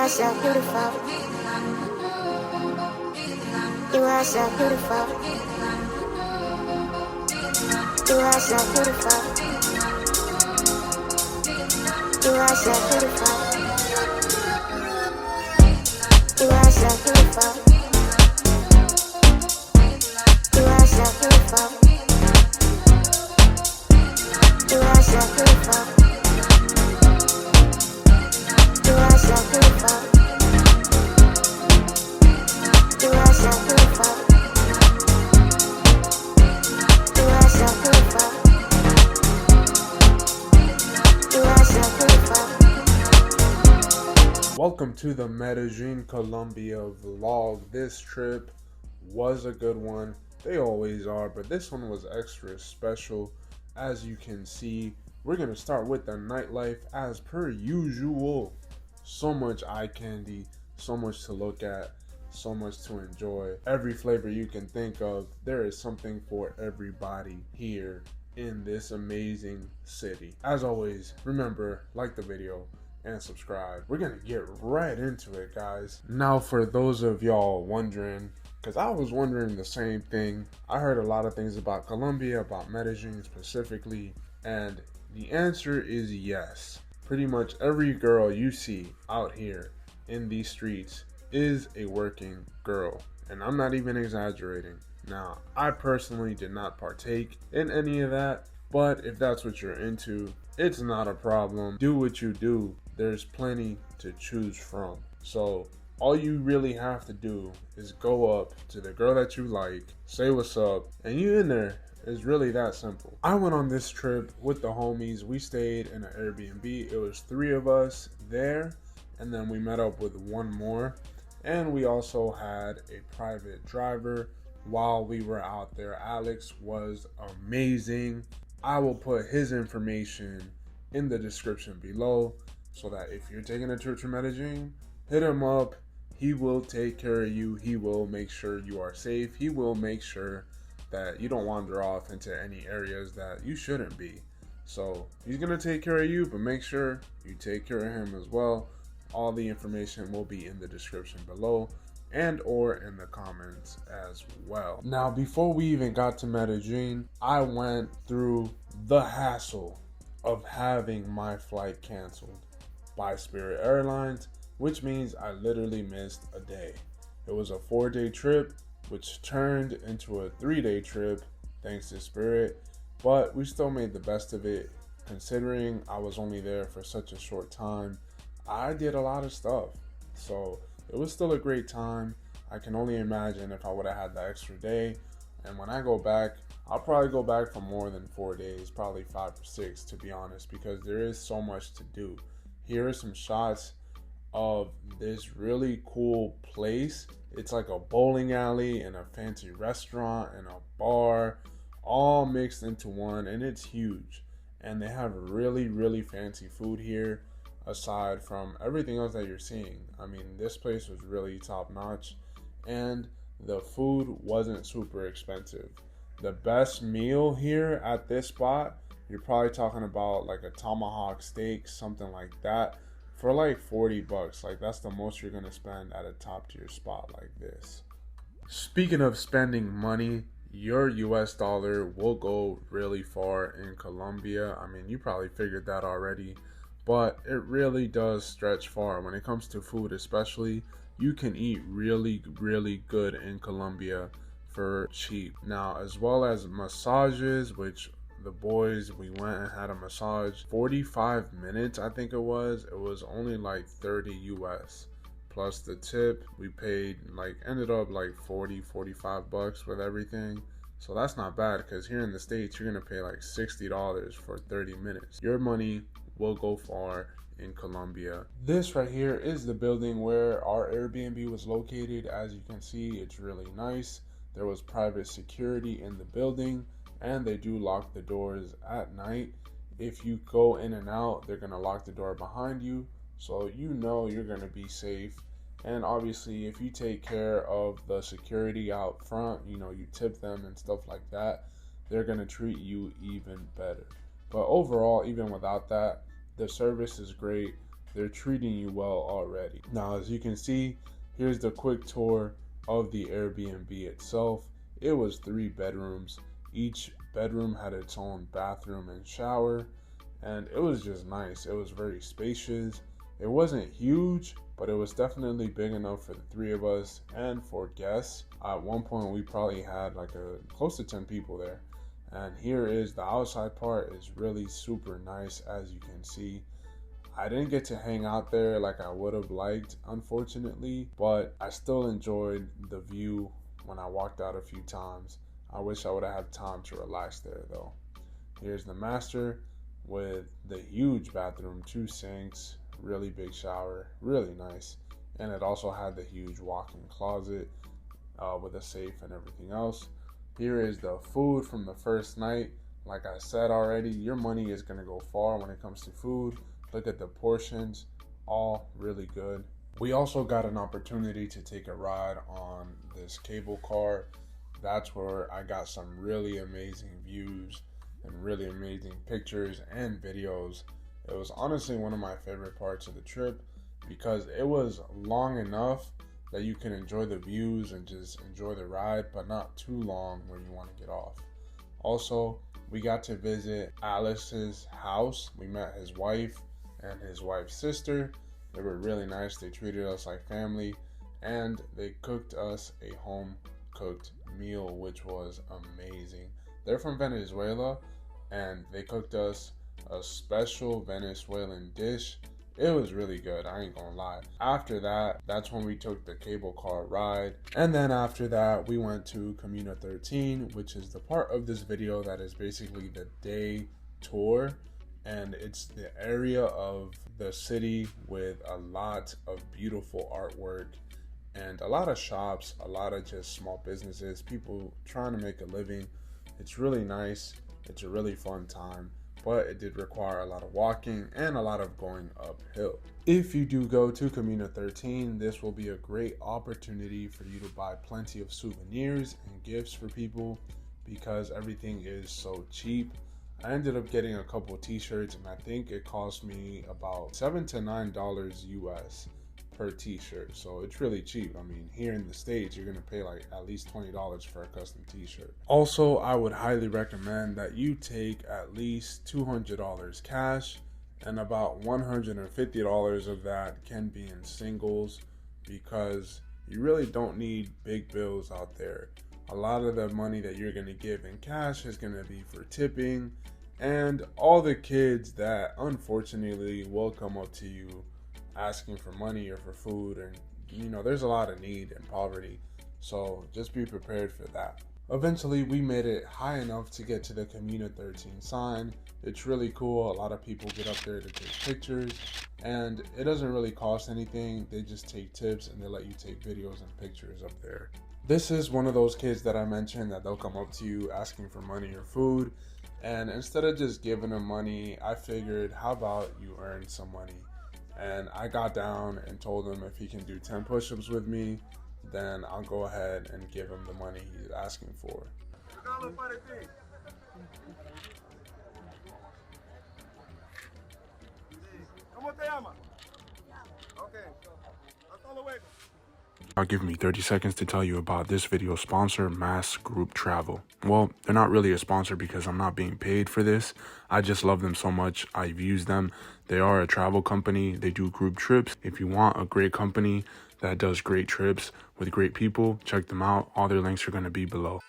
are so beautiful. You are so beautiful. You are so beautiful. You are so beautiful. You are so beautiful. You are so beautiful. You are so beautiful. You are so beautiful. You are so beautiful. You are so beautiful. You are so beautiful. Welcome to the Medellin Colombia vlog. This trip was a good one. They always are, but this one was extra special. As you can see, we're gonna start with the nightlife as per usual. So much eye candy, so much to look at, so much to enjoy. Every flavor you can think of, there is something for everybody here in this amazing city. As always, remember, like the video and subscribe. We're gonna get right into it, guys. Now, for those of y'all wondering, because I was wondering the same thing, I heard a lot of things about Colombia, about Medellin specifically, and the answer is yes. Pretty much every girl you see out here in these streets is a working girl, and I'm not even exaggerating. Now, I personally did not partake in any of that, but if that's what you're into, it's not a problem. Do what you do. There's plenty to choose from. So all you really have to do is go up to the girl that you like, say what's up, and you in there. It's really that simple. I went on this trip with the homies. We stayed in an Airbnb. It was 3 of us there, and then we met up with one more. And we also had a private driver while we were out there. Alex was amazing. I will put his information in the description below so that if you're taking a trip to Medellin, hit him up. He will take care of you. He will make sure you are safe. He will make sure that you don't wander off into any areas that you shouldn't be. So he's gonna take care of you, but make sure you take care of him as well. All the information will be in the description below and or in the comments as well. Now, before we even got to Medellin, I went through the hassle of having my flight canceled by Spirit Airlines, which means I literally missed a day. It was a 4-day trip, which turned into a 3-day trip thanks to Spirit, but we still made the best of it. Considering I was only there for such a short time, I did a lot of stuff, so it was still a great time. I can only imagine if I would have had the extra day, and when I go back, I'll probably go back for more than 4 days, probably 5 or 6 to be honest, because there is so much to do. Here are some shots of this really cool place. It's like a bowling alley and a fancy restaurant and a bar all mixed into one, and it's huge. And they have really fancy food here aside from everything else that you're seeing. I mean, this place was really top notch, and the food wasn't super expensive. The best meal here at this spot, you're probably talking about like a tomahawk steak, something like that, for like 40 bucks. Like, that's the most you're gonna spend at a top tier spot like this. Speaking of spending money, your US dollar will go really far in Colombia. I mean, you probably figured that already, but it really does stretch far when it comes to food. Especially, you can eat really good in Colombia for cheap. Now, as well as massages, which the boys, we went and had a massage 45 minutes, I think it was only like 30 US plus the tip. We paid ended up like 40-45 bucks with everything. So that's not bad, because here in the States you're gonna pay like $60 for 30 minutes. Your money will go far in Colombia. This right here is the building where our Airbnb was located. As you can see, it's really nice. There was private security in the building, and they do lock the doors at night. If you go in and out, they're gonna lock the door behind you, so you know you're gonna be safe. And obviously, if you take care of the security out front, you know, you tip them and stuff like that, they're gonna treat you even better. But overall, even without that, the service is great. they're treating you well already. Now, as you can see, here's the quick tour of the Airbnb itself. It was 3 bedrooms. Each bedroom had its own bathroom and shower, and it was just nice. It was very spacious. It wasn't huge, but it was definitely big enough for the 3 of us and for guests. At one point, we probably had like close to 10 people there. And here is the outside part. Is really super nice, as you can see. I didn't get to hang out there like I would have liked, unfortunately, but I still enjoyed the view when I walked out a few times. I wish I would have had time to relax there though. Here's the master with the huge bathroom, 2 sinks, really big shower, really nice. And it also had the huge walk-in closet with a safe and everything else. Here is the food from the first night. Like I said already, your money is going to go far when it comes to food. Look at the portions, all really good. We also got an opportunity to take a ride on this cable car. That's where I got some really amazing views and really amazing pictures and videos. It was honestly one of my favorite parts of the trip because it was long enough that you can enjoy the views and just enjoy the ride, but not too long where you want to get off. Also, we got to visit Alice's house. We met his wife and his wife's sister. They were really nice. They treated us like family, and they cooked us a home cooked meal, which was amazing. They're from Venezuela, and they cooked us a special Venezuelan dish. It was really good, I ain't gonna lie. After that, that's when we took the cable car ride. And then after that, we went to Communa 13, which is the part of this video that is basically the day tour. And it's the area of the city with a lot of beautiful artwork and a lot of shops, a lot of just small businesses, people trying to make a living. It's really nice. It's a really fun time, but it did require a lot of walking and a lot of going uphill. If you do go to Communa 13, this will be a great opportunity for you to buy plenty of souvenirs and gifts for people because everything is so cheap. I ended up getting a couple t-shirts, and I think it cost me about $7 to $9 US per t-shirt, so it's really cheap. I mean, here in the States, you're gonna pay like at least $20 for a custom t-shirt. Also, I would highly recommend that you take at least $200 cash, and about $150 of that can be in singles, because you really don't need big bills out there. A lot of the money that you're gonna give in cash is gonna be for tipping and all the kids that unfortunately will come up to you asking for money or for food, and you know, there's a lot of need and poverty, so just be prepared for that. Eventually we made it high enough to get to the Communa 13 sign. It's really cool. A lot of people get up there to take pictures, and it doesn't really cost anything. They just take tips and they let you take videos and pictures up there. This is one of those kids that I mentioned that they'll come up to you asking for money or food, and instead of just giving them money, I figured, how about you earn some money? And I got down and told him if he can do 10 push-ups with me, then I'll go ahead and give him the money he's asking for. Now give me 30 seconds to tell you about this video sponsor, Mass Group Travel. Well, they're not really a sponsor because I'm not being paid for this. I just love them so much. I've used them. They are a travel company. They do group trips. If you want a great company that does great trips with great people, check them out. All their links are going to be below.